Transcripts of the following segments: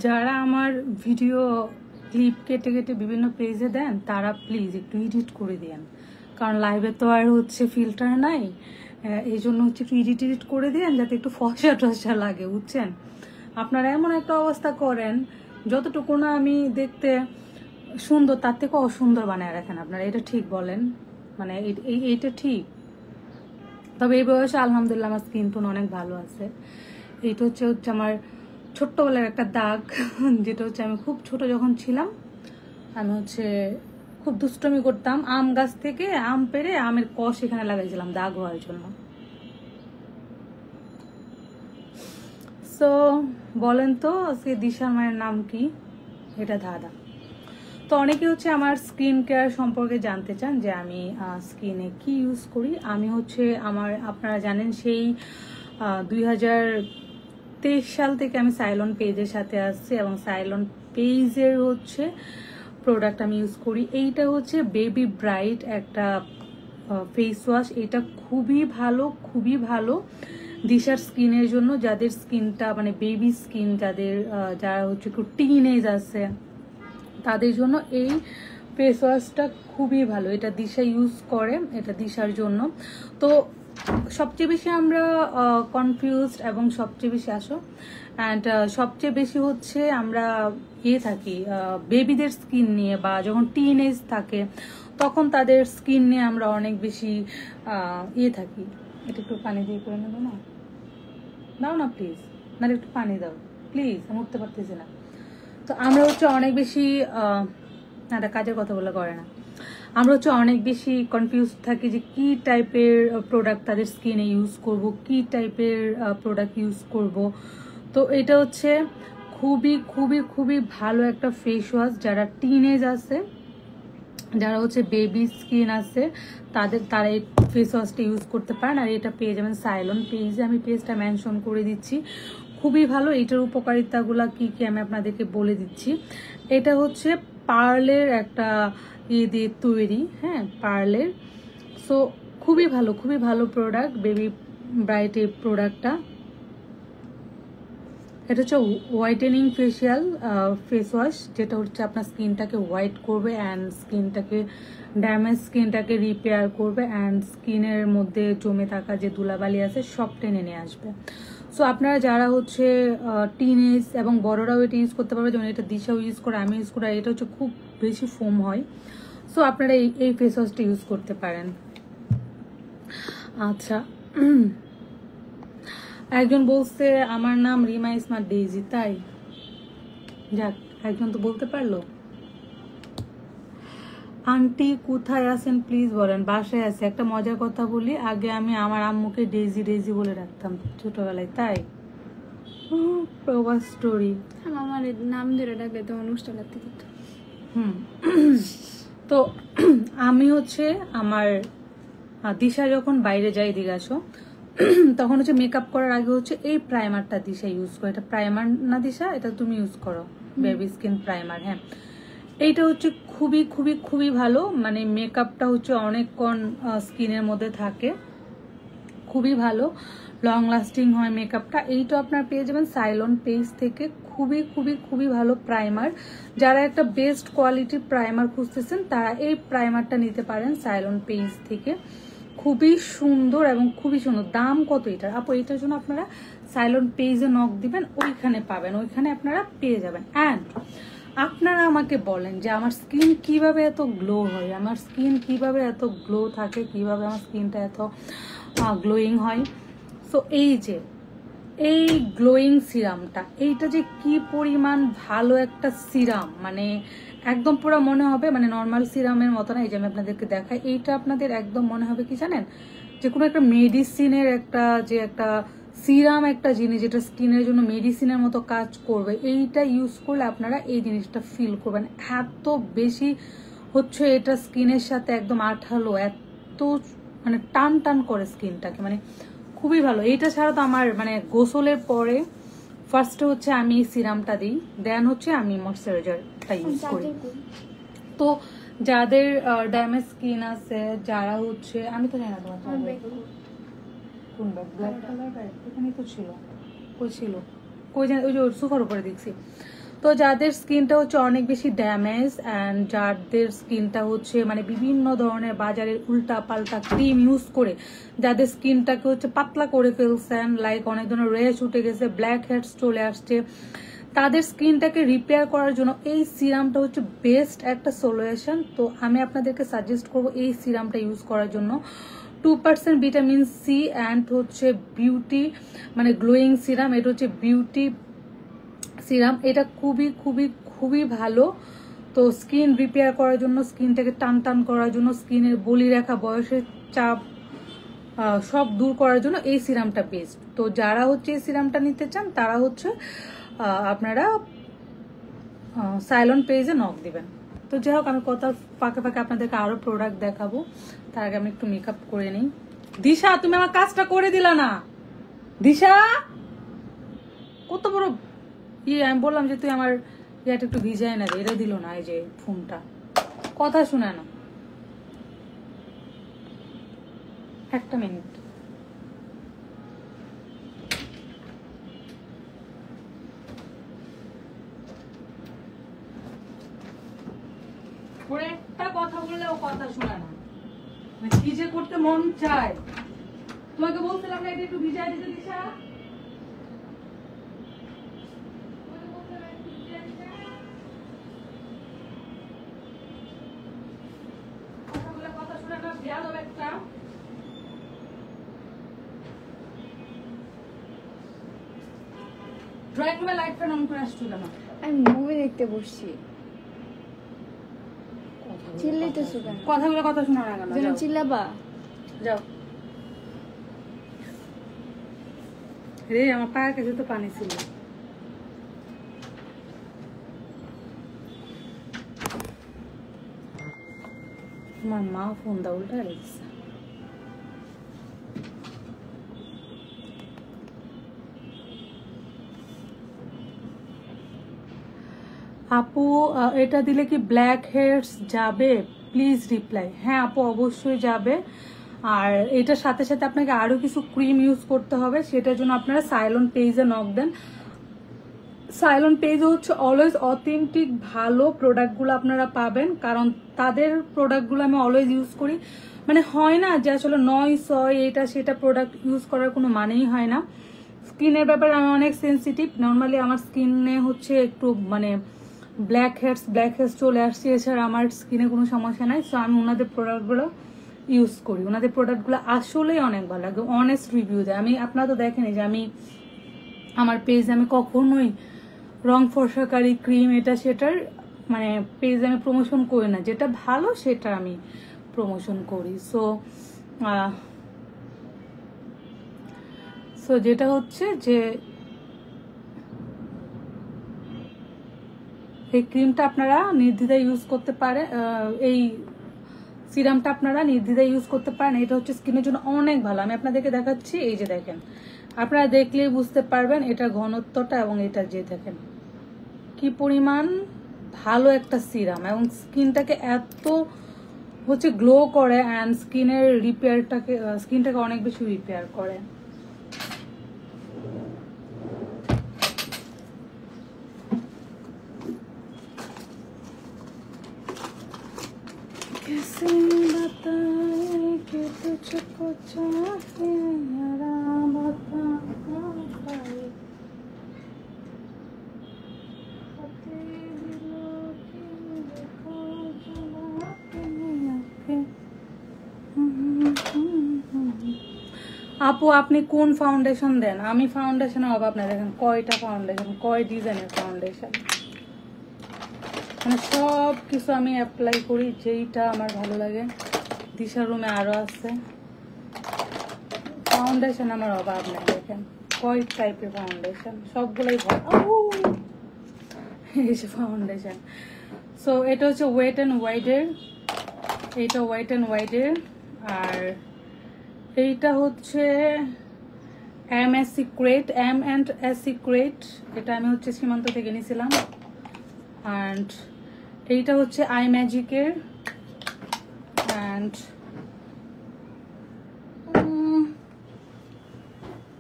যারা আমার video clip কেটে কেটে বিভিন্ন পেজে দেন তারা প্লিজ একটু এডিট করে দেন, কারণ লাইভে তো আর হচ্ছে ফিল্টার নাই, এই জন্য হচ্ছে একটু এডিট করে দেন যাতে একটু ফসা টসা লাগে, বুঝছেন? আপনারা এমন একটা অবস্থা করেন যতটুকু না আমি দেখতে সুন্দর তার থেকে অসুন্দর বানায় রাখেন আপনারা, এটা ঠিক বলেন? মানে এইটা ঠিক? তবে এই বয়সে আলহামদুলিল্লাহ আমার স্কিন টোন অনেক ভালো আছে। এইটা হচ্ছে আমার ছোট্টবেলার একটা দাগ, যেটা হচ্ছে আমি খুব ছোট যখন ছিলাম আমি হচ্ছে খুব দুষ্টমি করতাম, আম গাছ থেকে আম পেড়ে আমের কষ এখানে লাগাইছিলাম দাগ হওয়ার জন্য। সো বলেন তো আজকে দিশার মায়ের নাম কি? এটা দাদা। তো অনেকে হচ্ছে আমার স্কিন কেয়ার সম্পর্কে জানতে চান যে আমি স্কিনে কি ইউজ করি। আমি হচ্ছে আপনারা জানেন সেই 2023 সাল থেকে আমি সাইলন পেজের সাথে আসছি এবং সাইলন পেজের হচ্ছে প্রোডাক্ট আমি ইউজ করি। এইটা হচ্ছে বেবি ব্রাইট একটা ফেস ওয়াশ, এটা খুবই ভালো, খুবই ভালো দিশার স্কিনের জন্য, যাদের স্কিনটা মানে বেবি স্কিন, যারা হচ্ছে একটু টিনেজ আছে তাদের জন্য এই ফেস ওয়াশটা খুবই ভালো। এটা দিশা ইউজ করে, এটা দিশার জন্য। তো সবচেয়ে বেশি আমরা কনফিউজড এবং সবচেয়ে বেশি সবচেয়ে বেশি হচ্ছে আমরা থাকি বেবিদের স্কিন নিয়ে, বা যখন টিনেজ থাকে তখন তাদের স্কিন নিয়ে আমরা অনেক বেশি থাকি। এটা একটু পানি দিয়ে করে নেবো না? দাও না প্লিজ, নাহলে একটু পানি দাও প্লিজ, আমি উঠতে পারতেছি না। তো আমরা হচ্ছে অনেক বেশি কাজের কথা বলে করে না, আমরা হচ্ছে অনেক বেশি কনফিউজ থাকি যে কি টাইপের প্রোডাক্ট তাদের স্কিনে ইউজ করব, কি টাইপের প্রোডাক্ট ইউজ করব। তো এটা হচ্ছে খুবই খুবই খুবই ভালো একটা ফেস ওয়াশ, যারা টিনেজ আছে, যারা হচ্ছে বেবি স্কিন আছে তারা এই ফেস ওয়াশটা ইউজ করতে পারেন। আর এটা পেয়ে যাবেন সাইলন পেজে, আমি পেজটা মেনশন করে দিচ্ছি। খুবই ভালো। এটার উপকারিতাগুলো কি কি আমি আপনাদেরকে বলে দিচ্ছি। এটা হচ্ছে পার্লের একটা দিয়ে তৈরি, হ্যাঁ, পার্লের। সো খুবই ভালো, খুবই ভালো প্রোডাক্ট বেবি ব্রাইট এই প্রোডাক্টটা। এটা হচ্ছে হোয়াইটেনিং ফেশিয়াল ফেস ওয়াশ, যেটা হচ্ছে আপনার স্কিনটাকে হোয়াইট করবে অ্যান্ড ড্যামেজ স্কিনটাকে রিপেয়ার করবে অ্যান্ড স্কিনের মধ্যে জমে থাকা যে ধুলাবালি আছে সব টেনে নিয়ে আসবে। সো আপনারা যারা হচ্ছে টিনেজ এবং বড়রাও এটা ইউজ করতে পারবে, যেমন এটা দিশাও ইউজ করে, আমি ইউজ করি। এটা হচ্ছে খুব বেশি ফোম হয়। সো আপনারা এই ফেস ওয়াশটা ইউজ করতে পারেন। আচ্ছা, একজন বলছে আমার নাম রিমা স্মার্ট ডেইজি, তাই? যাক, একজন তো বলতে পারলো। আন্টি কোথায় আছেন প্লিজ বলেন। বাসায় আছে। একটা মজার কথা বলি, আগে আমি আমার আম্মুকে ডেইজি ডেইজি বলে রাখতাম ছোটবেলায়, তাই? প্রবাস স্টোরি। আমার নাম ধরে ডাকলে তো অনুষ্ঠান লাগতে দিত। তো আমি হচ্ছে আমার দিশা যখন বাইরে যাই, দিকে আসো, তখন হচ্ছে মেকআপ করার আগে হচ্ছে এই প্রাইমারটা দিশা ইউজ করে। এটা প্রাইমার না দিশা, এটা তুমি ইউজ করো, বেবি স্কিন প্রাইমার। হ্যাঁ, এইটা হচ্ছে খুবই খুবই খুবই ভালো, মানে মেকআপটা হচ্ছে অনেকক্ষণ স্কিনের মধ্যে থাকে, খুবই ভালো, লং লাস্টিং হয় মেকআপটা। এইটা আপনার পেয়ে যাবেন সাইলন পেজ থেকে। খুবই খুবই খুবই ভালো প্রাইমার। যারা একটা বেস্ট কোয়ালিটির প্রাইমার খুঁজতেছেন তারা এই প্রাইমারটা নিতে পারেন সাইলন পেজ থেকে। খুবই সুন্দর এবং খুবই সুন্দর। দাম কত এটার আপু? এটার জন্য আপনারা সাইলন পেজে নক দিবেন, ওইখানে পাবেন, ওইখানে আপনারা পেয়ে যাবেন। অ্যান্ড আপনারা আমাকে বলেন যে আমার স্কিন কিভাবে এত গ্লো হয়, আমার স্কিন কিভাবে এত গ্লো থাকে, কিভাবে আমার স্কিনটা এত গ্লোয়িং হয়। সো এই গ্লোয়িং সিরামটা, এইটা যে কি পরিমাণ ভালো একটা সিরাম, মানে একদম পুরো মনে হবে মানে নর্মাল সিরামের মতো না। এই যে আমি আপনাদেরকে দেখাই, এইটা আপনাদের একদম মনে হবে কি জানেন, যে কোনো একটা মেডিসিনের একটা সিরাম একটা জিনিস যেটা স্কিনের জন্য মেডিসিনের মতো কাজ করবে। এইটা ইউজ করলে আপনারা এই জিনিসটা ফিল করবেন। এত বেশি হচ্ছে এটা স্কিনের সাথে একদম আঠালো, এত মানে টান টান করে স্কিনটাকে, মানে খুবই ভালো। এইটা ছাড়া তো আমার মানে গোসলের পরে ফার্স্টে হচ্ছে আমি সিরামটা দিই, দেন হচ্ছে আমি ময়শ্চারাইজারটা ইউজ করি। তো যাদের ড্যামেজ স্কিন আছে, যারা হচ্ছে, আমি তো জানি না তোমার কোন ব্যাগ, ব্ল্যাক কালার ব্যাগ এখানেই তো ছিল, কই ছিল, কই জানি, ওই যে সোফার উপরে দেখছি। তো যাদের স্কিনটা হচ্ছে অনেক বেশি ড্যামেজ অ্যান্ড যাদের স্কিনটা হচ্ছে মানে বিভিন্ন ধরনের বাজারের উল্টা পাল্টা ক্রিম ইউজ করে যাদের স্কিনটাকে হচ্ছে পাতলা করে ফেলছেন, লাইক অনেক ধরনের রেশ উঠে গেছে, ব্ল্যাক হেডস চলে আসছে, তাদের স্কিনটাকে রিপেয়ার করার জন্য এই সিরামটা হচ্ছে বেস্ট একটা সলিউশন। তো আমি আপনাদেরকে সাজেস্ট করব এই সিরামটা ইউজ করার জন্য। 2% ভিটামিন সি অ্যান্ড হচ্ছে বিউটি মানে গ্লোয়িং সিরাম, এটা হচ্ছে বিউটি সিরাম। এটা খুবই খুবই খুবই ভালো। তো স্কিন রিপেয়ার করার জন্য, স্কিনটাকে টান টান করার জন্য, স্কিনের বলি রেখা, বয়সের চাপ সব দূর করার জন্য এই সিরামটা বেস্ট। তো যারা হচ্ছে এই সিরামটা নিতে চান তারা হচ্ছে আপনারা সাইলন পেজে নক দিবেন। তো যাই হোক, আমি কথা ফাঁকে ফাঁকে আপনাদেরকে আরো প্রোডাক্ট দেখাবো, তার আগে আমি একটু মেকআপ করে নিই। দিশা, তুমি আমার কাজটা করে দিলা না। দিশা, কত বড় আমি বললাম যে তুই আমার ইয়াটা একটু ভিজায় না, এটা দিল না। এই যে ফোনটা কথা শুনে না। একটা মিনিট। একটা কথা বললে ও কথা শুনে না, কি যে করতে মন চায়। তোমাকে বলছিলাম না এটা একটু ভিজায় দিতে দিশা। ড্রয়িং রুমে লাইট ফ্যান অন করে আসছো কেন? আমি মুভি দেখতে বসছি। চিল্লাইতেছো কেন? কথাগুলো কথা শোনা না কেন? যেন চিল্লাবা। যাও রে, আমার পায়ের কাছে তো পানি ছিল। আমার মা ফোন দা উল্টা রেখেছে। আপু, এটা দিলে কি ব্ল্যাক হেয়ারস যাবে? Please reply. হ্যাঁ আপু, অবশ্যই যাবে। আর এটার সাথে সাথে আপনাকে আরো কিছু ক্রিম ইউজ করতে হবে, সেটার জন্য আপনারা সাইলন পেজে নক দেন। সাইলন পেজে হচ্ছে অলওয়েজ অথেন্টিক ভালো প্রোডাক্টগুলো আপনারা পাবেন, কারণ তাদের প্রোডাক্টগুলো আমি অলওয়েজ ইউজ করি। মানে হয় না যে আসলে এটা সেটা প্রোডাক্ট ইউজ করার কোনো মানেই হয় না। স্কিনের ব্যাপারে আমি অনেক সেন্সিটিভ। নর্মালি আমার স্কিনে হচ্ছে একটু মানে ব্ল্যাক হেডস চলে আসছে, এছাড়া আমার স্কিনে কোনো সমস্যা নাই। সো আমি ওনাদের প্রোডাক্টগুলো ইউজ করি। ওনাদের প্রোডাক্টগুলো আসলেই অনেক ভালো লাগে, অনেস্ট রিভিউ দেয়। আপনারা তো দেখেনি যে আমি আমার পেজে আমি কখনোই রং ফর্সাকারী ক্রিম এটা সেটার মানে পেজে আমি প্রমোশন করি না, যেটা ভালো সেটা আমি প্রমোশন করি। সো যেটা হচ্ছে যে এই ক্রিমটা আপনারা নির্দ্বিধায় ইউজ করতে পারেন, এই সিরামটা আপনারা নির্দ্বিধায় ইউজ করতে পারেন। এটা হচ্ছে স্কিনের জন্য অনেক ভালো। আমি আপনাদেরকে দেখাচ্ছি, এই যে দেখেন, আপনারা দেখলেই বুঝতে পারবেন এটার ঘনত্বটা এবং এটা যে দেখেন কি পরিমাণ ভালো একটা সিরাম, এবং স্কিনটাকে এত হচ্ছে গ্লো করে অ্যান্ড স্কিনটাকে অনেক বেশি রিপেয়ার করে। कैसे बताएं कि तुझको चाहे मेरा बता पाए আপু আপনি কোন ফাউন্ডেশন দেন? আমি ফাউন্ডেশনের অভাব না। দেখেন কয়টা ফাউন্ডেশন, কয় ডিজাইনের ফাউন্ডেশন, মানে সব কিছু আমি অ্যাপ্লাই করি যেইটা আমার ভালো লাগে। দিশার রুমে আরো আছে ফাউন্ডেশন, আমার অভাব নাই। দেখেন কয় টাইপের ফাউন্ডেশন, সবগুলোই ভালো। এই যে ফাউন্ডেশন। সো এটা হচ্ছে ওয়েট অ্যান্ড ওয়াইডের, এইটা ওয়েট অ্যান্ড ওয়াইডের। আর এইটা হচ্ছে এম অ্যান্ড এস সিক্রেট, এটা আমি হচ্ছে সীমান্ত থেকে নিয়েছিলাম। অ্যান্ড এইটা হচ্ছে আই ম্যাজিকের।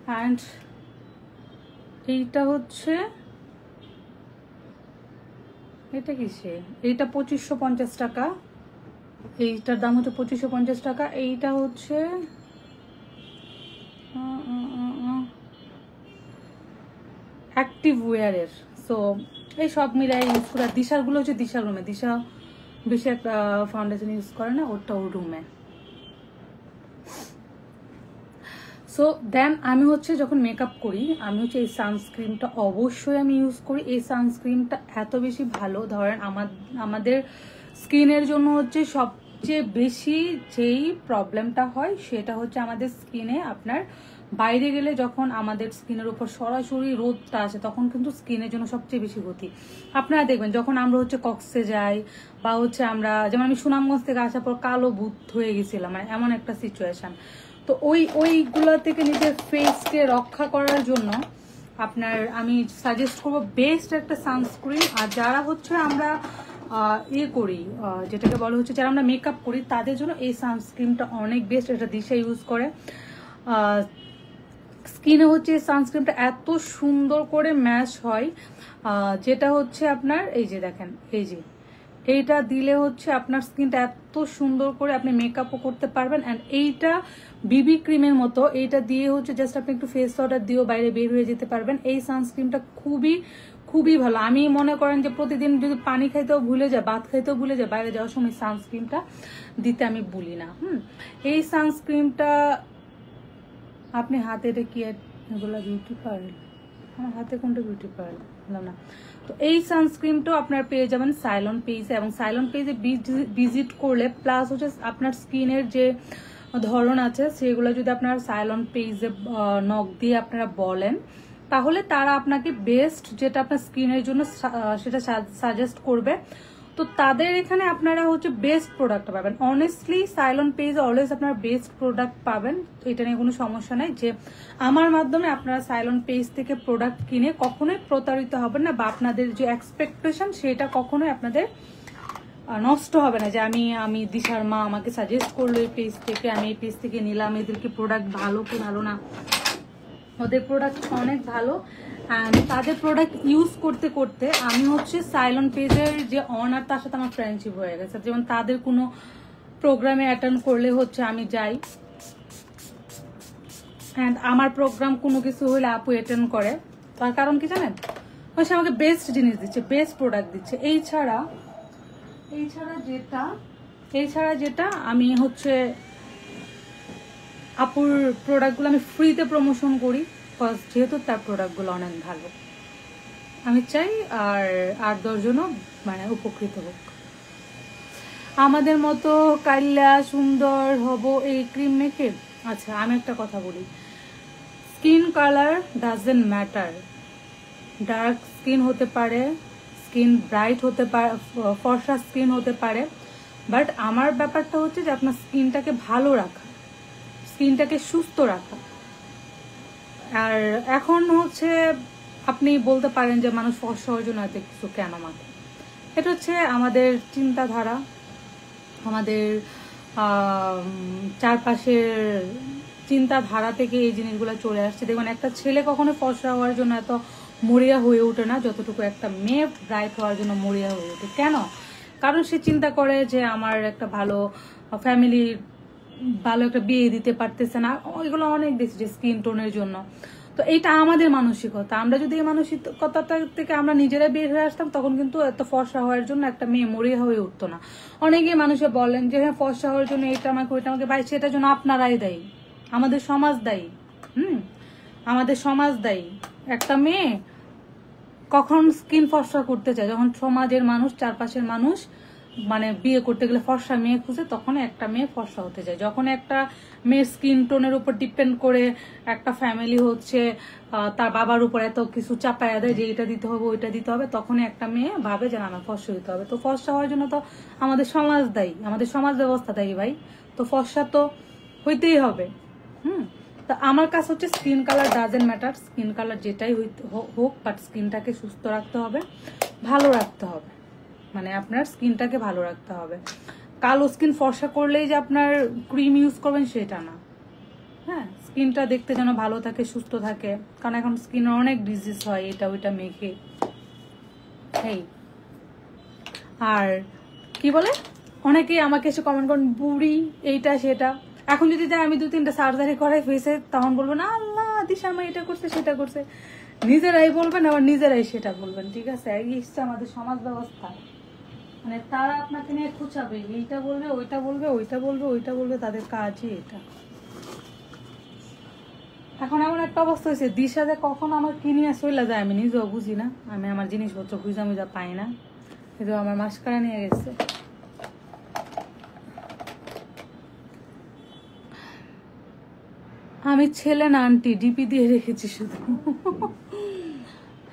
অ্যান্ড এইটা হচ্ছে এটা কিসে? এইটা 2550 টাকা, এইটার দাম হচ্ছে 2550 টাকা। এইটা হচ্ছে অ্যাক্টিভ ওয়্যারের। সো এই সব মিলাই ইউজ করে। দিশারগুলো হচ্ছে দিশার রুমে, দিশা বেশি একটা ফাউন্ডেশন ইউজ করে না, ওটা ওর রুমে। সো দেন আমি হচ্ছে যখন মেকআপ করি আমি হচ্ছে এই সানস্ক্রিনটা অবশ্যই আমি ইউজ করি। এই সানস্ক্রিনটা এত বেশি ভালো, ধরেন আমাদের স্কিনের জন্য হচ্ছে সবচেয়ে বেশি যেই প্রবলেমটা হয় সেটা হচ্ছে আমাদের স্কিনে আপনার বাইরে গেলে যখন আমাদের স্কিনের উপর সরাসরি রোদটা আসে তখন কিন্তু স্কিনের জন্য সবচেয়ে বেশি ক্ষতি। আপনারা দেখবেন যখন আমরা হচ্ছে কক্সে যাই বা হচ্ছে আমরা, যেমন আমি সুনামগঞ্জ থেকে আসার পর কালো বুধ হয়ে গেছিলাম, মানে এমন একটা সিচুয়েশন। তো ওইগুলো থেকে নিজের ফেসকে রক্ষা করার জন্য আপনার আমি সাজেস্ট করবো বেস্ট একটা সানস্ক্রিন। আর যারা হচ্ছে আমরা করি, যেটাকে বলা হচ্ছে যারা আমরা মেকআপ করি তাদের জন্য এই সানস্ক্রিনটা অনেক বেস্ট। এটা দিশা ইউজ করে। স্কিনে হচ্ছে এই সানস্ক্রিনটা এত সুন্দর করে ম্যাচ হয়, যেটা হচ্ছে আপনার এই যে দেখেন, এই যে এইটা দিলে হচ্ছে আপনার স্কিনটা এত সুন্দর করে আপনি মেকআপও করতে পারবেন। অ্যান্ড এইটা বিবি ক্রিমের মতো, এইটা দিয়ে হচ্ছে জাস্ট আপনি একটু ফেস পাউডার দিয়েও বাইরে বের হয়ে যেতে পারবেন। এই সানস্ক্রিনটা খুবই খুবই ভালো। আমি মনে করেন যে প্রতিদিন যদি পানি খাইতেও ভুলে যায়, ভাত খাইতেও ভুলে যায়, বাইরে যাওয়ার সময় সানস্ক্রিনটা দিতে আমি ভুলি না। এই সানস্ক্রিনটা আপনি হাতে এটা কি এগুলো বিউটি পার্লার, আমার হাতে কোনটা বিউটি পার্লার বললাম না। তো এই সানস্ক্রিনটাও আপনার পেয়ে যাবেন সাইলন পেজে, এবং সাইলন পেজে ভিজিট করলে প্লাস হচ্ছে আপনার স্কিনের যে ধরন আছে সেগুলো যদি আপনার সাইলন পেজে নক দিয়ে আপনারা বলেন তাহলে তারা আপনাকে বেস্ট যেটা আপনার স্কিনের জন্য সেটা সাজেস্ট করবে। তো তাদের এখানে আপনারা হচ্ছে বেস্ট প্রোডাক্ট পাবেন। অনেস্টলি সাইলন পেজে অলওয়েজ আপনারা বেস্ট প্রোডাক্ট পাবেন, এটা নিয়ে কোনো সমস্যা নাই। যে আমার মাধ্যমে আপনারা সাইলন পেজ থেকে প্রোডাক্ট কিনে কখনোই প্রতারিত হবেন না, বা আপনাদের যে এক্সপেকটেশন সেটা কখনোই আপনাদের নষ্ট হবে না। যে আমি দিশার মা আমাকে সাজেস্ট করলো এই পেজ থেকে, আমি এই পেজ থেকে নিলাম, এদেরকে প্রোডাক্ট ভালো কি ভালো না, ওদের প্রোডাক্ট অনেক ভালো। তাদের প্রোডাক্ট ইউজ করতে করতে আমি হচ্ছে সাইলন পেজের যে অনার তার সাথে আমার ফ্রেন্ডশিপ হয়ে গেছে। যেমন তাদের কোনো প্রোগ্রামে অ্যাটেন্ড করলে হচ্ছে আমি যাই, অ্যান্ড আমার প্রোগ্রাম কোনো কিছু হলে আপু অ্যাটেন্ড করে। তার কারণ কি জানেন, হচ্ছে আমাকে বেস্ট জিনিস দিচ্ছে, বেস্ট প্রোডাক্ট দিচ্ছে। এই ছাড়া যেটা আমি হচ্ছে আপুর প্রোডাক্টগুলো আমি ফ্রিতে প্রমোশন করি, যেহেতু তার প্রোডাক্টগুলো অনেক ভালো। আমি চাই আর 10 জনও মানে উপকৃত হোক, আমাদের মতো কাল্লা সুন্দর হব এই ক্রিম মেখে। আচ্ছা আমি একটা কথা বলি, skin colour doesn't matter. Dark skin হতে পারে, স্কিন ব্রাইট হতে পারে, ফর্সা স্কিন হতে পারে, বাট আমার ব্যাপারটা হচ্ছে যে আপনার স্কিনটাকে ভালো রাখা, স্কিনটাকে সুস্থ রাখা। আর এখন হচ্ছে আপনি বলতে পারেন যে মানুষ ফর্সা হওয়ার জন্য এত কিছু কেন মাখে, এটা হচ্ছে আমাদের চিন্তাধারা, আমাদের চারপাশের চিন্তাধারা থেকে এই জিনিসগুলো চলে আসছে। দেখবেন একটা ছেলে কখনো ফর্সা হওয়ার জন্য এত মরিয়া হয়ে ওঠে না যতটুকু একটা মেয়ে ব্রাইট হওয়ার জন্য মরিয়া হয়ে ওঠে। কেন? কারণ সে চিন্তা করে যে আমার একটা ভালো ফ্যামিলির ভালো একটা বিয়ে দিতে পারতেছে না, ওইগুলো অনেক বেশি যে স্কিন টোনের জন্য। তো এইটা আমাদের মানসিকতা, আমরা যদি এই মানসিকতা থেকে আমরা নিজেরাই বের হয়ে আসতাম তখন কিন্তু এত ফর্সা হওয়ার জন্য একটা মেয়ে মরিয়া হয়ে উঠতো না। অনেকে মানুষে বলেন যে হ্যাঁ ফর্সা হওয়ার জন্য এটা আমাকে ওইটা আমাকে, ভাই সেটার জন্য আপনারাই দায়ী, আমাদের সমাজ দায়ী। আমাদের সমাজ দায়ী। একটা মেয়ে কখন স্কিন ফর্সা করতে চায়, যখন সমাজের মানুষ, চারপাশের মানুষ মানে বিয়ে করতে গেলে ফর্সা মেয়ে খুঁজে, তখন একটা মেয়ে ফর্সা হতে যায়। যখন একটা মেয়ের স্কিন টোনের উপর ডিপেন্ড করে একটা ফ্যামিলি হচ্ছে তার বাবার উপর এত কিছু চাপায়া দেয় যে এটা দিতে হবে ওইটা দিতে হবে, তখন একটা মেয়ে ভাবে যে না ফর্সা দিতে হবে। তো ফর্সা হওয়ার জন্য তো আমাদের সমাজ দায়ী, আমাদের সমাজ ব্যবস্থা দায়ী ভাই। তো ফর্সা তো হইতেই হবে। তো আমার কাছে হচ্ছে skin colour doesn't matter, skin colour যেটাই হোক, বাট স্কিনটাকে সুস্থ রাখতে হবে, ভালো রাখতে হবে, মানে আপনার স্কিনটাকে ভালো রাখতে হবে। কালো স্কিন ফর্সা করলেই যে আপনার ক্রিম ইউজ করবেন সেটা না। হ্যাঁ, স্কিনটা দেখতে যেন ভালো থাকে, সুস্থ থাকে, কারণ এখন স্কিনে অনেক ডিজিজ হয় এটা ওইটা মেখে। এই আর কি বলে অনেকেই আমাকে এসে কমেন্ট করেন বুড়ি এইটা সেটা। এখন যদি তাই আমি 2-3টা সার্জারি করাই ফেসে, তখন বলবো না আল্লাহ দিশার মা এটা করছে সেটা করছে। নিজেরাই বলবেন, আবার নিজেরাই সেটা বলবেন, ঠিক আছে? এই হচ্ছে আমাদের সমাজ ব্যবস্থা। মানে তারা আপনাকে নিয়ে খুঁচাবে, এইটা বলবে ওইটা বলবে, ওইটা বলবে ওইটা বলবে, তাদের কাজই এটা। এখন এমন একটা অবস্থা হয়েছে, দিশাতে কখন আমার কি নিয়ে চলে যায় আমি নিজেও বুঝি না। আমি আমার জিনিসপত্র খুঁজে আমি যা পাই না, কিন্তু আমার মাস্কারা নিয়ে গেছে। আমি ছেলে না আন্টি, ডিপি দিয়ে রেখেছি শুধু।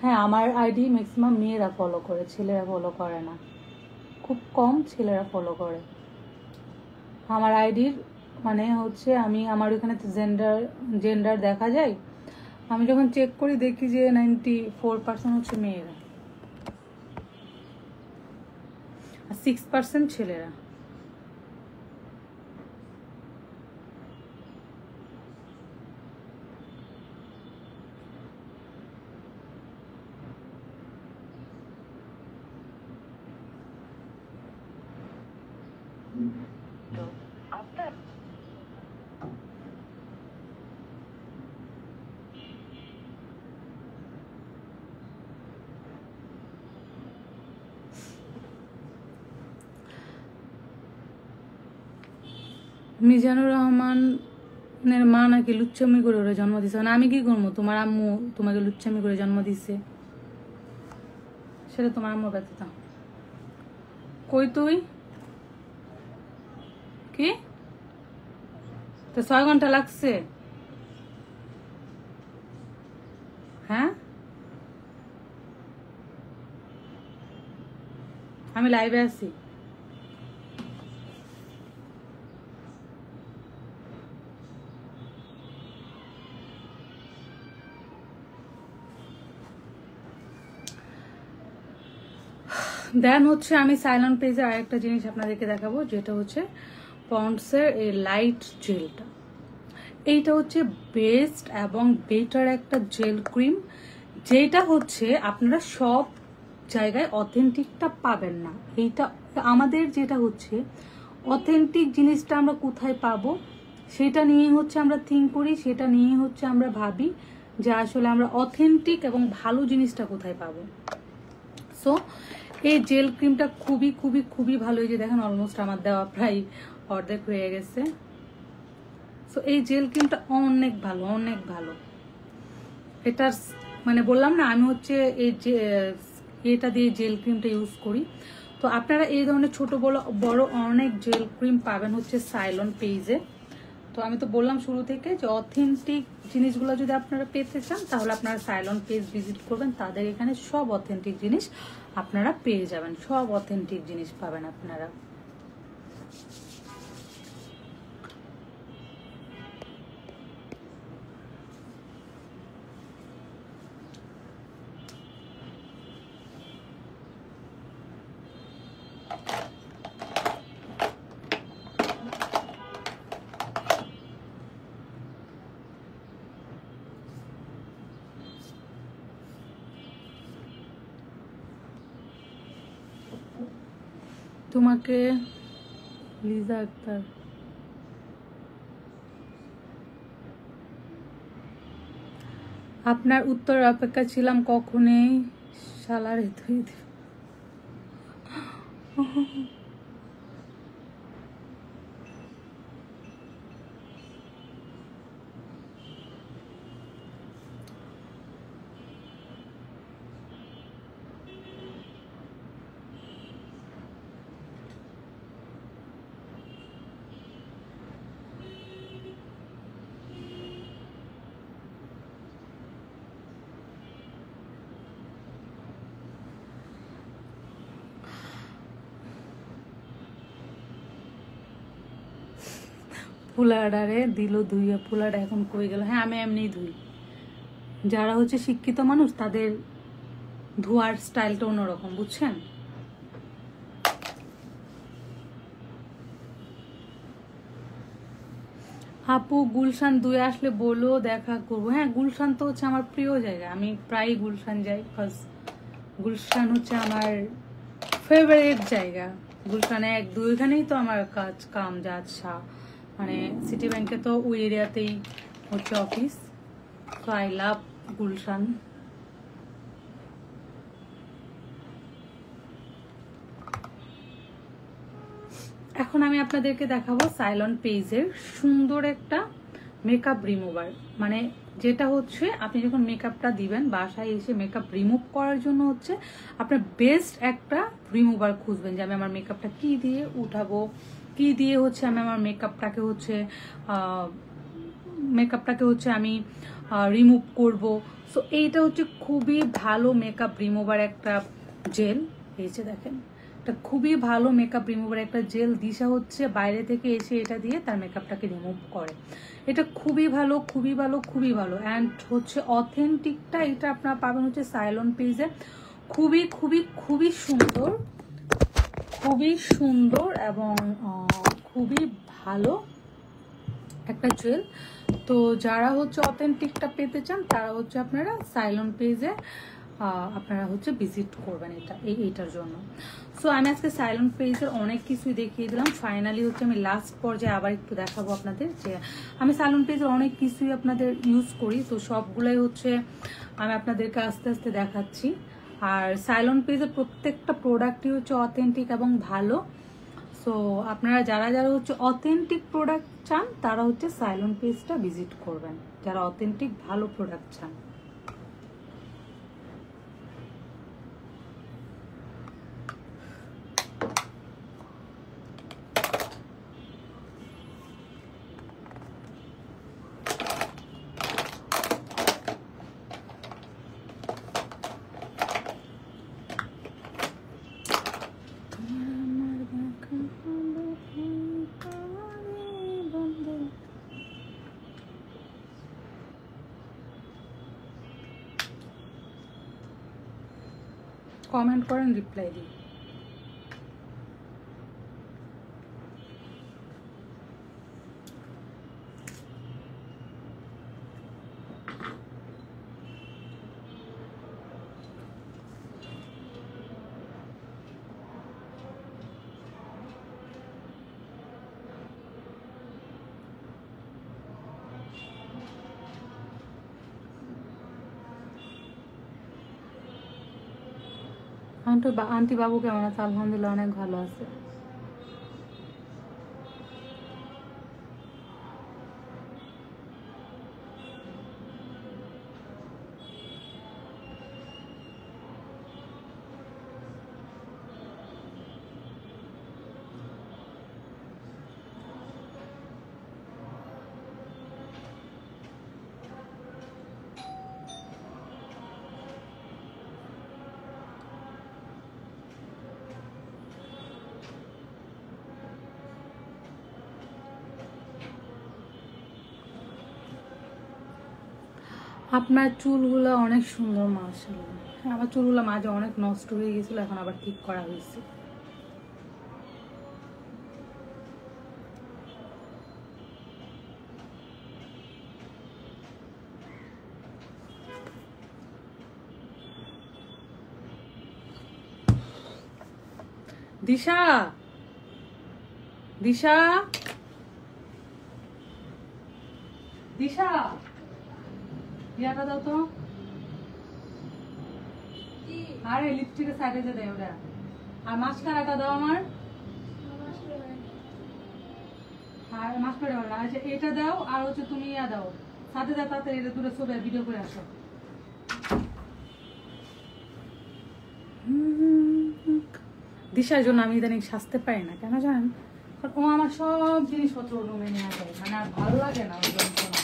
হ্যাঁ, আমার আইডি ম্যাক্সিমাম মেয়েরা ফলো করে, ছেলেরা ফলো করে না, খুব কম ছেলেরা ফলো করে আমার আইডির। মানে হচ্ছে আমি আমার ওখানে জেন্ডার দেখা যায়, আমি যখন চেক করি দেখি যে 94% হচ্ছে মেয়েরা আর 6% ছেলেরা। মিজানুর রহমানের মা নাকি লুচ্চামি করে ওরা জন্ম দিছে। মানে আমি কি করবো? তোমার আম্মু তোমাকে লুচ্চামি করে জন্ম দিছে, সেটা তোমার আম্মু ব্যথা। কই তুই কি তো 6 ঘন্টা লাগছে? হ্যাঁ, আমি লাইভে আছি। দেন হচ্ছে আমি সাইলন্ট পেজে আরেকটা জিনিস আপনাদেরকে দেখাবো, যেটা হচ্ছে পন্ডসের এই লাইট জেলটা। এইটা হচ্ছে বেস্ট এবং বেটার একটা জেল ক্রিম, যেটা হচ্ছে আপনারা সব জায়গায় অথেন্টিকটা পাবেন না। এইটা আমাদের যেটা হচ্ছে অথেন্টিক জিনিসটা আমরা কোথায় পাবো সেটা নিয়ে হচ্ছে আমরা থিঙ্ক করি, সেটা নিয়ে হচ্ছে আমরা ভাবি যে আসলে আমরা অথেন্টিক এবং ভালো জিনিসটা কোথায় পাবো। সো এই জেল ক্রিমটা খুবই খুবই খুবই ভালো। এই যে দেখেন অলমোস্ট আমার দেওয়া প্রায় অর্ধেক হয়ে গেছে। সো এই জেল ক্রিমটা অনেক ভালো, অনেক ভালো। এটার মানে বললাম না আমি হচ্ছে এই যে এটা দিয়ে জেল ক্রিমটা ইউজ করি। তো আপনারা এই ধরনের ছোট বড় অনেক জেল ক্রিম পাবেন হচ্ছে সাইলন পেজে। তো আমি তো বললাম শুরু থেকে যে অথেন্টিক জিনিসগুলো যদি আপনারা পেতে চান তাহলে আপনারা সাইলন পেজ ভিজিট করবেন, তাদের এখানে সব অথেন্টিক জিনিস আপনারা পেয়ে যাবেন, সব অথেন্টিক জিনিস পাবেন আপনারা। তোমাকে লিজা আক্তার, আপনার উত্তর অপেক্ষা ছিলাম, কখনই শালারে ধুই দিবে। ফুলাডারে দিল ধুইয়া, ফুলাডা এখন কই গেল? হ্যাঁ আমি এমনিই ধুই। যারা হচ্ছে শিক্ষিত মানুষ তাদের ধোয়ার স্টাইলটা অন্যরকম, বুঝছেন? আপু গুলশান 2 আসলে বলো, দেখা করবো। হ্যাঁ, গুলশান তো হচ্ছে আমার প্রিয় জায়গা, আমি প্রায় গুলশান যাই, বিকজ গুলশান হচ্ছে আমার ফেভারিট জায়গা গুলশানে 1-2 এখানেই তো আমার কাজ কাম যাচ্ছে, মানে সিটি ব্যাংকে তো ওই এরিয়াতেই হচ্ছে অফিস। তো আই লাভ গুলশান। এখন আমি আপনাদেরকে দেখাবো সাইলন পেজের সুন্দর একটা মেকআপ রিমুভার, মানে যেটা হচ্ছে আপনি যখন মেকআপটা দিবেন বাসায় এসে মেকআপ রিমুভ করার জন্য হচ্ছে আপনার বেস্ট একটা রিমুভার খুঁজবেন যে আমি আমার মেকআপটা কি দিয়ে উঠাবো, কি দিয়ে হচ্ছে আমি আমার মেকআপটাকে হচ্ছে আমি রিমুভ করব। সো এইটা হচ্ছে খুবই ভালো মেকআপ রিমুভার একটা জেল। এই যে দেখেন, এটা খুবই ভালো মেকআপ রিমুভার একটা জেল। দিশা হচ্ছে বাইরে থেকে এসে এটা দিয়ে তার মেকআপটাকে রিমুভ করে। এটা খুবই ভালো, খুবই ভালো, খুবই ভালো। অ্যান্ড হচ্ছে অথেন্টিকটা এটা আপনারা পাবেন হচ্ছে সাইলন পেজে। খুবই খুবই খুবই সুন্দর, খুবই সুন্দর এবং খুবই ভালো একটা জেল। তো যারা হচ্ছে অথেন্টিকটা পেতে চান তারা হচ্ছে আপনারা সাইলন পেজে আপনারা হচ্ছে ভিজিট করবেন এইটার জন্য। সো আমি আজকে সাইলন পেজের অনেক কিছুই দেখিয়ে দিলাম। ফাইনালি হচ্ছে আমি লাস্ট পর্যায়ে আবার একটু দেখাবো আপনাদের যে আমি সাইলন পেজের অনেক কিছুই আপনাদের ইউজ করি। তো সবগুলাই হচ্ছে আমি আপনাদেরকে আস্তে আস্তে দেখাচ্ছি। আর সাইলন পেজের প্রত্যেকটা প্রোডাক্টই হচ্ছে অথেন্টিক এবং ভালো। সো আপনারা যারা যারা হচ্ছে অথেন্টিক প্রোডাক্ট চান তারা হচ্ছে সাইলন পেজটা ভিজিট করবেন, যারা অথেন্টিক ভালো প্রোডাক্ট চান। কমেন্ট করেন, রিপ্লাই দিই। আন্টি বাবু কেমন আছে? আলহামদুলিল্লাহ অনেক ভালো আছে। আপনার চুলগুলো অনেক সুন্দর মাশাআল্লাহ। আমার চুলগুলো মাঝে অনেক নষ্ট হয়ে গেছিল, এখন আবার ঠিক করা হয়েছে। দিশা, দিশা, দিশা, ইয়াটা দাও তো। আরে লিপস্টিকের সাইডে যে দেয় ওটা। আর মাস্কারাটা দাও আমার। আর মাস্কারা দাও না, আচ্ছা এটা দাও। আর হচ্ছে তুমি ইয়া দাও সাথে দাও, তাড়াতাড়ি এটা দূরে ছবি ভিডিও করে আসো। দিশার জন্য আমি ইদানিং সাজতে পারি না, কেন জানেন? কারণ ও আমার সব জিনিসপত্র রুমে নিয়ে যায়, মানে আর ভালো লাগে না ওই যন্ত্রণা।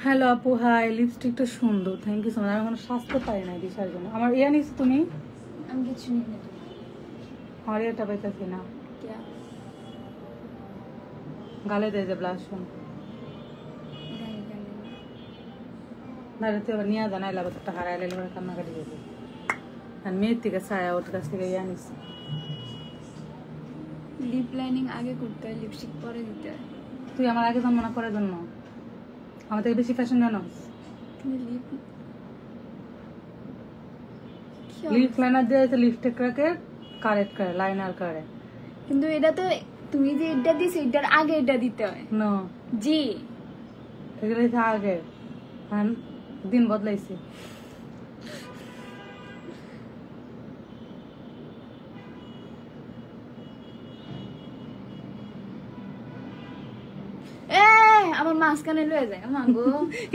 হ্যালো আপু, হাই। লিপস্টিকটা সুন্দর, থ্যাংক ইউ সো মাচ। আমি কোনো সাজতে পারি না দিশার জন্য। আমার ইয়া নিস তুমি? আমি কিছু নিই না। আমার এটা পাইতেছি না। গালে দিয়ে যে ব্লাশ। বাড়িতে আবার নিয়ে জানাই লাগবে একটা হারাই লাগলে কান্নাকাটি করবে আর মেয়ের থেকে ছায়া ওর কাছ থেকে ইয়ে আনিস লিপ লাইনিং আগে করতে হয়, লিপস্টিক পরে দিতে হয়। তুই আমার আগে জন্ম না করার জন্য আমার থেকে বেশি ফ্যাশন জানো লিপ লিপ লাইনার দিয়ে লিপস্টিকটাকে কারেক্ট করে লাইনার করে কিন্তু এটা তো তুমি যে এটা দিছো এটার আগে এটা দিতে হয়। নো জি এগুলো হচ্ছে আগে আর দিন বদলাইছে এ আমার মাঝখানে লয়ে যায় মাগো।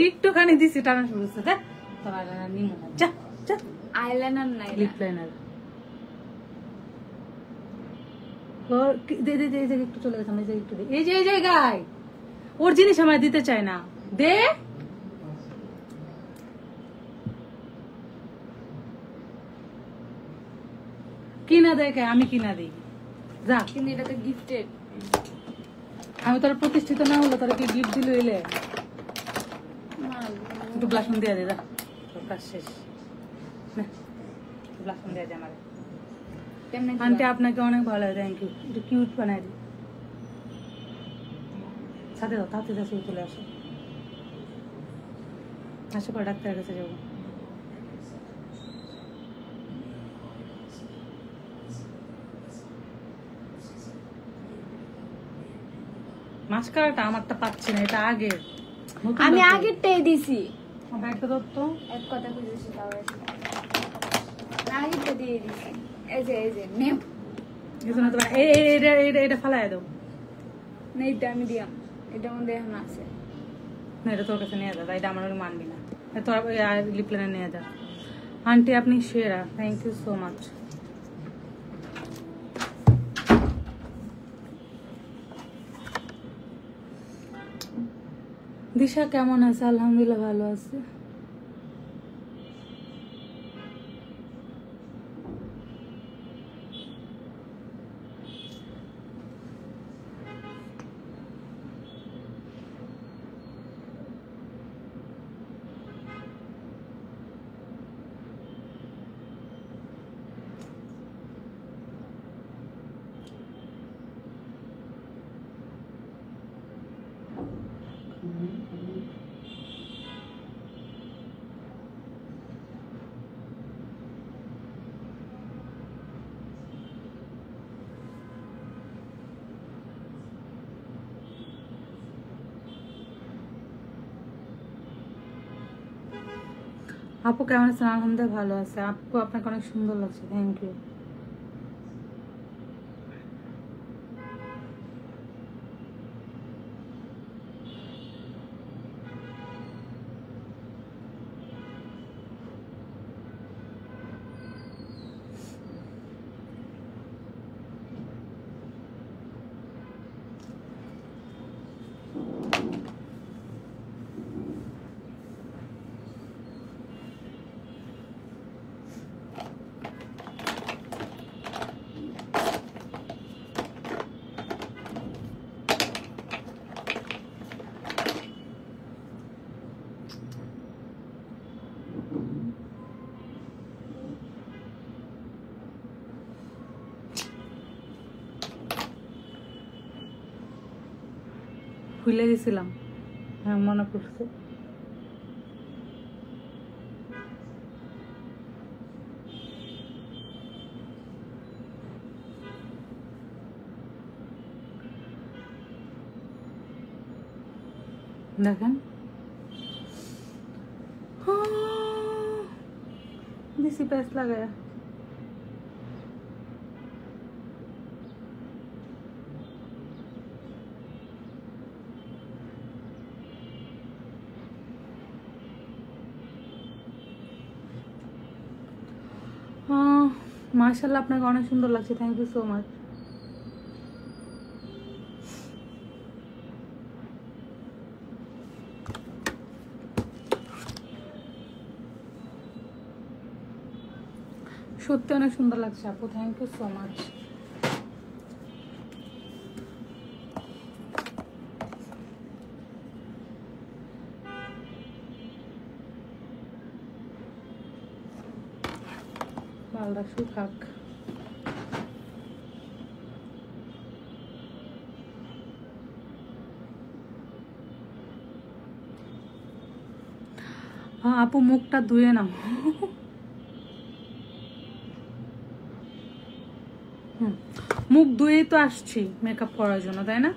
একটুখানি দিছি টানা শুরু হচ্ছে দেখ তোমার নিমো না যা যা আইলাইনার নাই লিপ লাইনার ওর দে দে দে এই জায়গায় একটু চলে গেছে এই জায়গায় একটু দে এই যে এই জায়গায় ওর জিনিস আমার দিতে চায় না দে কিনা দেখে আমি কিনা দিই যা কিন্তু এটা তো গিফটেড। আমি তোর প্রতিষ্ঠিত না হলো তোর কি গিফট দিল এলে একটু ব্লাশন দিয়ে দে যা তোর কাজ শেষ না ব্লাশন দিয়ে দে আমার আন্টি আপনাকে অনেক ভালো লাগে থ্যাংক ইউ একটু কিউট বানাই দিই সাথে দাও তাতে যাচ্ছে চলে আসো আসো পরে ডাক্তারের কাছে যাবো মাস্কারাটা আমারটা পাচ্ছি না এটা আগে আমি আগেরটাই দিছি। ব্যাগটা ধরতো এক কথা বুঝেছি তাও আগেরটা দিয়ে দিছি। এই যে নেম এটা ফালাই দাও না এটা আমি দিয়াম, এটার মধ্যে এখন আছে। না এটা তোর কাছে নিয়ে যা এটা আমার মানবি না তোর লিপলাইনার নিয়ে যা আন্টি আপনি সেরা থ্যাংক ইউ সো মাচ দিশা কেমন আছে আলহামদুলিল্লাহ ভালো আছে আপু কেমন আছেন আলহামদুলিল্লাহ ভালো আছে আপু আপনাকে অনেক সুন্দর লাগছে থ্যাংক ইউ ভুলে গেছিলাম হ্যাঁ মনে পড়ছে দেখেন দিছি প্যাস লাগায় মাশাআল্লাহ আপনাকে অনেক সুন্দর লাগছে থ্যাংক ইউ সো মাচ সত্যি অনেক সুন্দর লাগছে আপু থ্যাংক ইউ সো মাচ বালটা শুকাক। হ্যাঁ আপু মুখটা ধুয়ে নাও। মুখ ধুয়েই তো আসছি মেকআপ করার জন্য, তাই না?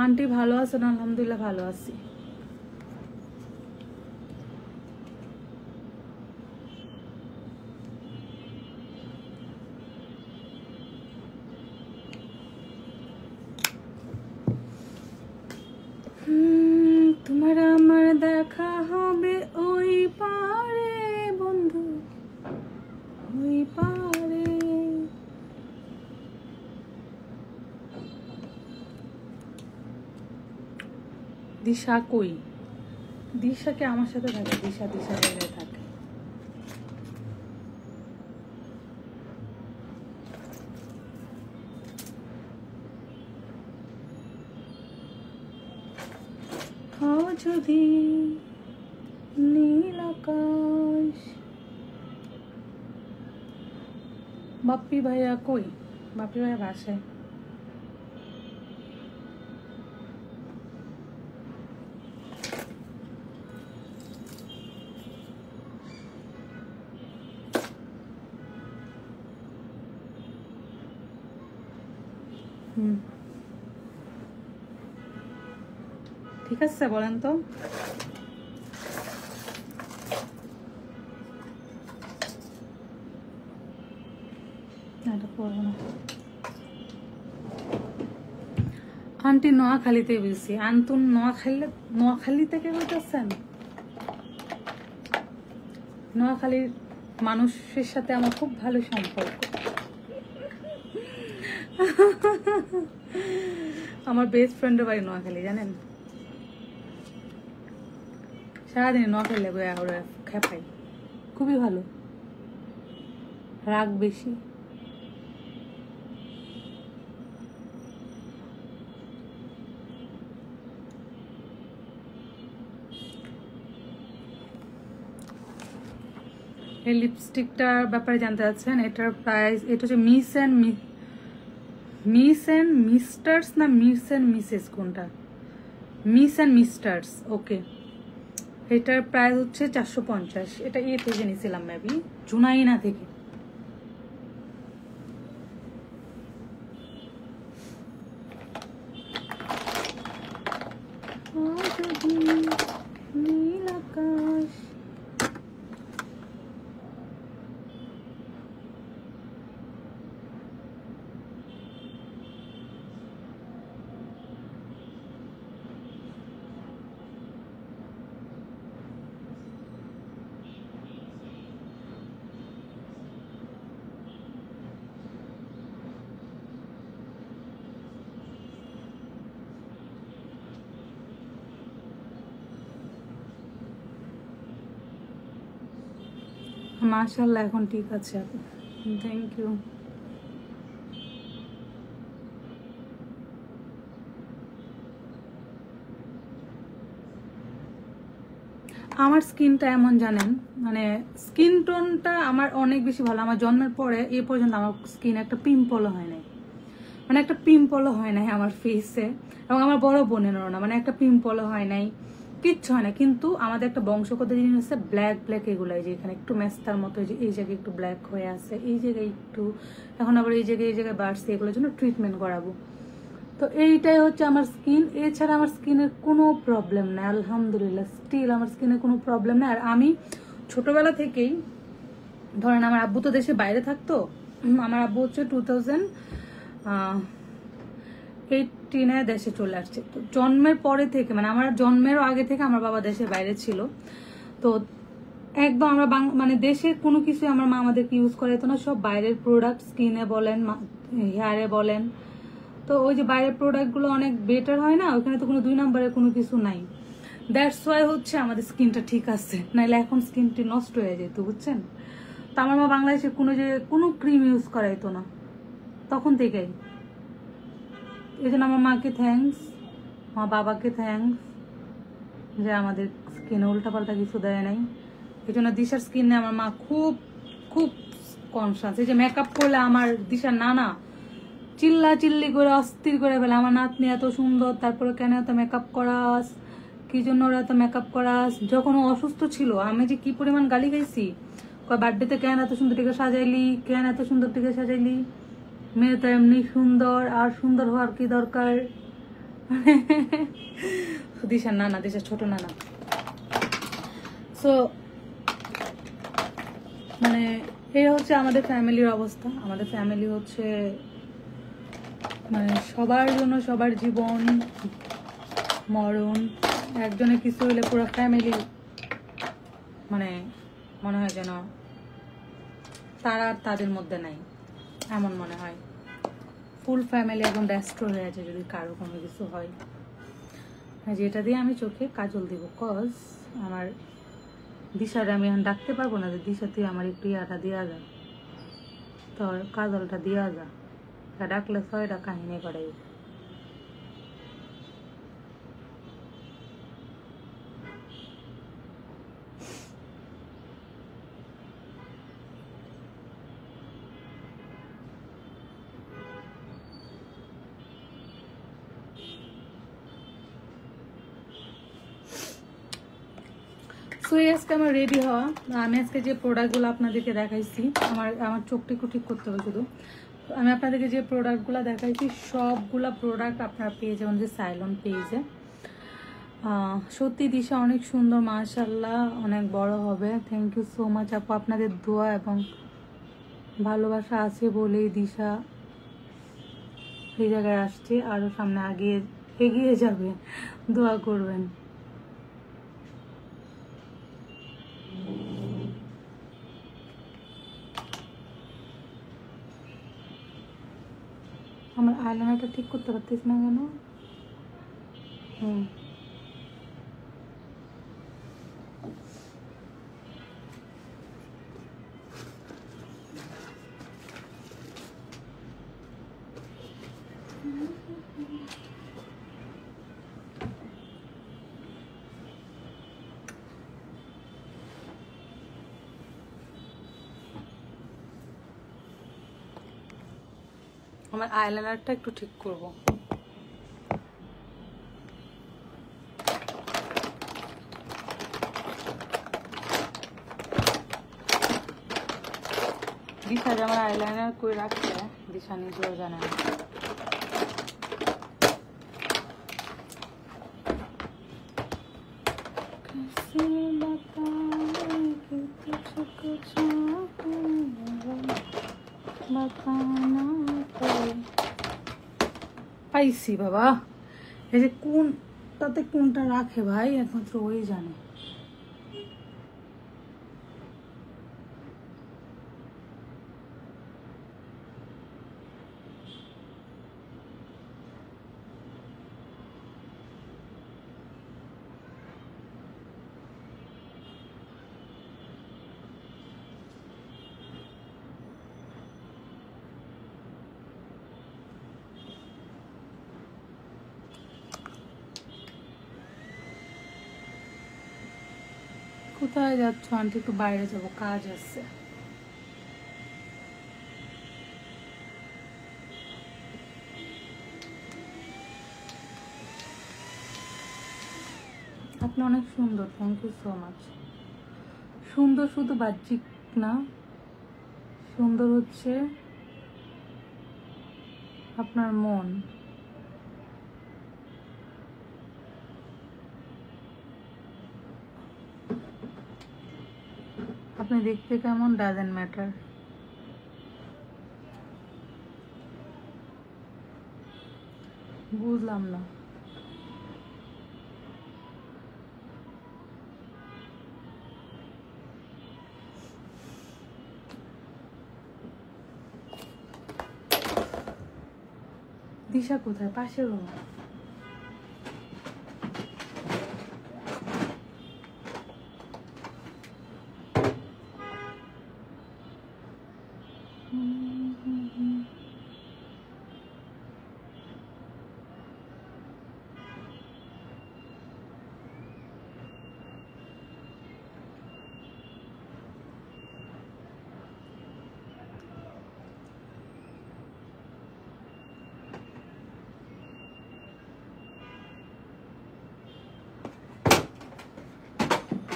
আন্টি ভালো আছেন? আলহামদুলিল্লাহ ভালো আছি। তোমার আমার দেখা হবে ওই পারে বন্ধু, ওই পারে। দিশা কই? দিশাকে আমার সাথে থাকে, দিশা দিশা জায়গায় থাকে। যদি নীল আকাশ। বাপ্পি ভাইয়া কই? বাপ্পি ভাইয়া বাসায়। ঠিক আছে বলেন তো। আন্টি নোয়াখালীতে বেশি। আন্তুন নোয়াখালী থেকে বলতেছেন? নোয়াখালীর মানুষের সাথে আমার খুব ভালো সম্পর্ক। আমার বেস্ট ফ্রেন্ডের বাড়ি নোয়াখালী, জানেন? সারাদিন নোয়াখালী ওরা খেপাই, খুবই ভালো, রাগ বেশি। এই লিপস্টিকটার ব্যাপারে জানতে চাচ্ছেন? এটার প্রাইস, এটা হচ্ছে মিস অ্যান্ড মিস্টার্স না মিস অ্যান্ড মিসেস, কোনটা? মিস অ্যান্ড মিস্টার্স, ওকে। এটার প্রাইস হচ্ছে 450। এটা এ থেকে নিয়েছিলাম মেবি, জুনাইনা থেকে। নীল আকাশ। মাশাআল্লাহ এখন ঠিক আছে আপু, থ্যাংক ইউ। আমার স্কিনটা এমন জানেন, মানে স্কিন টোনটা আমার অনেক বেশি ভালো। আমার জন্মের পরে এ পর্যন্ত আমার স্কিন একটা পিম্পলও হয় নাই, মানে একটা পিম্পলও হয় নাই আমার ফেসে, এবং আমার বড় বোনেরও না, মানে একটা পিম্পলও হয় নাই, কিচ্ছু হয় না। কিন্তু আমাদের একটা বংশগত জিনিস হচ্ছে ব্ল্যাক ব্ল্যাক, এগুলো যে এখানে একটু মেস্তার মতো, যে এই জায়গায় একটু ব্ল্যাক হয়ে আছে, এই জায়গায় একটু, এখন আবার এই জায়গায় বাড়ছে, এগুলোর জন্য ট্রিটমেন্ট করাবো। তো এইটাই হচ্ছে আমার স্কিন। এছাড়া আমার স্কিনের কোনো প্রবলেম নাই, আলহামদুলিল্লাহ। স্টিল আমার স্কিনের কোনো প্রবলেম নাই। আর আমি ছোটবেলা থেকেই, ধরেন আমার আব্বু তো দেশে বাইরে থাকতো, আমার আব্বু হচ্ছে 2018 দেশে চলে আসছে। তো জন্মের পরে থেকে, মানে আমার জন্মেরও আগে থেকে আমার বাবা দেশের বাইরে ছিল। তো একদম আমরা মানে দেশের কোনো কিছু আমার মা আমাদেরকে ইউজ করে তো না, সব বাইরের প্রোডাক্ট, স্কিনে বলেন, হেয়ারে বলেন। তো ওই যে বাইরের প্রোডাক্টগুলো অনেক বেটার হয় না, ওখানে তো কোনো 2 নম্বরের কোনো কিছু নাই। দ্যাটস ওয়াই হচ্ছে আমাদের স্কিনটা ঠিক আছে, নাহলে এখন স্কিনটি নষ্ট হয়ে যেত, বুঝছেন? তো আমার মা বাংলাদেশে কোনো ক্রিম ইউজ করাইতো না তখন থেকেই। এই জন্য আমার মাকে থ্যাঙ্কস, আমার বাবাকে থ্যাঙ্কস, যে আমাদের স্কিনে উল্টাপাল্টা কিছু দেয় নাই। এই জন্য দিশার স্কিনে আমার মা খুব খুব কনসাস। এই যে মেকআপ করলে আমার দিশার নানা চিল্লা চিল্লি করে অস্থির করে ফেলে, আমার নাতনি এত সুন্দর, তারপরে কেন এত মেকআপ করাস, কি জন্য ওরা এত মেকআপ করাস। যখন ও অসুস্থ ছিল আমি যে কি পরিমাণ গালি গাইছি, বার্থডেতে কেন এত সুন্দর টিকে সাজাইলি, কেন এত সুন্দর টিকে সাজাইলি, মেয়ে তো এমনি সুন্দর, আর সুন্দর হওয়ার কি দরকার। দিশার নানা, দিশার ছোট নানা। সো মানে এই হচ্ছে আমাদের ফ্যামিলির অবস্থা। আমাদের ফ্যামিলি হচ্ছে মানে সবার জন্য সবার জীবন মরণ, একজনের কিছু হলে পুরো ফ্যামিলি মানে মনে হয় যেন তারা আর তাদের মধ্যে নাই, এমন মনে হয়। ফুল ফ্যামিলি একদম ডেস্ট্রয় হয়ে আছে যদি কারো কোনো কিছু হয়। যেটা দিয়ে আমি চোখে কাজল দিব, কজ আমার দিশারে আমি এখন ডাকতে পারবো না যে দিশা তুই আমার একটু ইয়াটা দেওয়া যা, তোর কাজলটা দেওয়া যা, ডাকলে 6টা কাহিনী করাই। সো আজকে আমার রেডি হওয়া, আমি আজকে যে প্রোডাক্টগুলো আপনাদেরকে দেখাইছি, আমার চোখটা একটু ঠিক করতে হবে শুধু। আমি আপনাদেরকে যে প্রোডাক্টগুলো দেখাইছি সবগুলা প্রোডাক্ট আপনারা পেয়ে যাবেন যে সাইলন পেজে। সত্যি দিশা অনেক সুন্দর, মাশাআল্লাহ, অনেক বড় হবে। থ্যাংক ইউ সো মাচ আপু, আপনাদের দোয়া এবং ভালোবাসা আছে বলেই দিশা এই জায়গায় আসছে, আরও সামনে এগিয়ে যাবে, দোয়া করবেন। আমার আইলাইনারটা ঠিক করতে পারতেছি না কেন? আমার আইলাইনারটা একটু ঠিক করব। দিশা যে আমার আইলাইনার করে রাখছে, দিশা নিজেও জানে না। পাইছি বাবা, এই যে কোনটাতে কোনটা রাখে ভাই একমাত্র ওই জানে। কোথায় যাচ্ছ আন্টি? একটু বাইরে যাবো, কাজ আছে। আপনি অনেক সুন্দর, থ্যাংক ইউ সো মাচ। সুন্দর শুধু বাহ্যিক না, সুন্দর হচ্ছে আপনার মন। আপনি দেখতে কেমন ডাজেন্ট ম্যাটার। বুঝলাম না। দিশা কোথায়? পাশের রুম।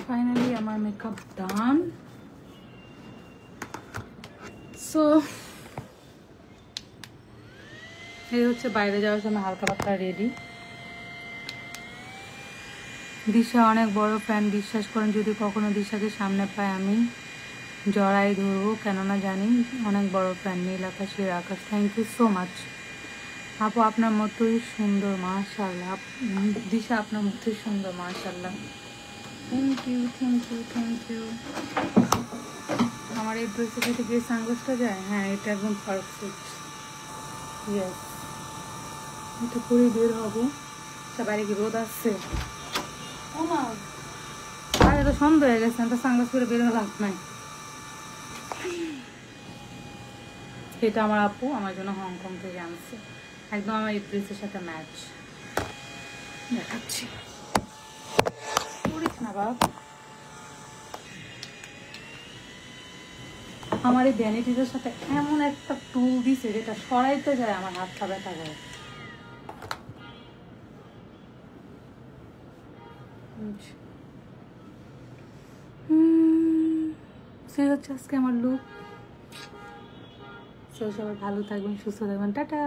ফাইনালি আমার মেকআপ ডান। সো এই হচ্ছে বাইরে যাওয়ার সময় হালকা পাতলা রেডি। দিশা অনেক বড় ফ্যান, বিশ্বাস করেন যদি কখনো দিশাকে সামনে পাই আমি জড়াই ধরবো, কেননা জানি অনেক বড় ফ্যান। নীল আকাশের আকাশ, থ্যাংক ইউ সো মাচ আপু, আপনার মতোই সুন্দর মাশাআল্লাহ। দিশা আপনার মতোই সুন্দর মাশাআল্লাহ, thank you thank you thank you. আমার এই ড্রেসের সাথে যে সানগ্লাসটা যায়, হ্যাঁ এটা একদম পারফেক্ট। ইয়েস, এটা পরে বের হবো। সবাই কি রোদ আসছে? ও মা, আরে তো সন্ধ্যা হয়ে গেছে, তো সানগ্লাস পরে বের হওয়া লাভ নাই। এটা আমার আপু আমার জন্য হংকং থেকে আনছে, একদম আমার এই ড্রেসের সাথে ম্যাচ। দেখাচ্ছি, করিস না বাপ। আমার এই ভ্যানিটিটার সাথে এমন একটা টুল দিছে যেটা সরাইতে যায় আমার হাতটা ব্যথা করে। সেই হচ্ছে আজকে আমার লুক। সবাই ভালো থাকবেন, সুস্থ থাকবেন, টাটা।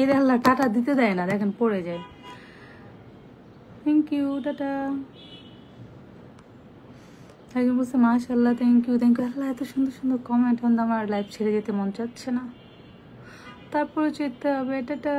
এর আল্লাহ টাটা দিতে দেয় না, দেখেন পড়ে যায়। Thank you, tata. একজন বলছে মাশাআল্লাহ, থ্যাংক ইউ থ্যাংক ইউ। আল্লাহ এত সুন্দর সুন্দর কমেন্ট, আমার লাইফ ছেড়ে যেতে মন চাচ্ছে না, তারপরে যেতে হবে, টাটা।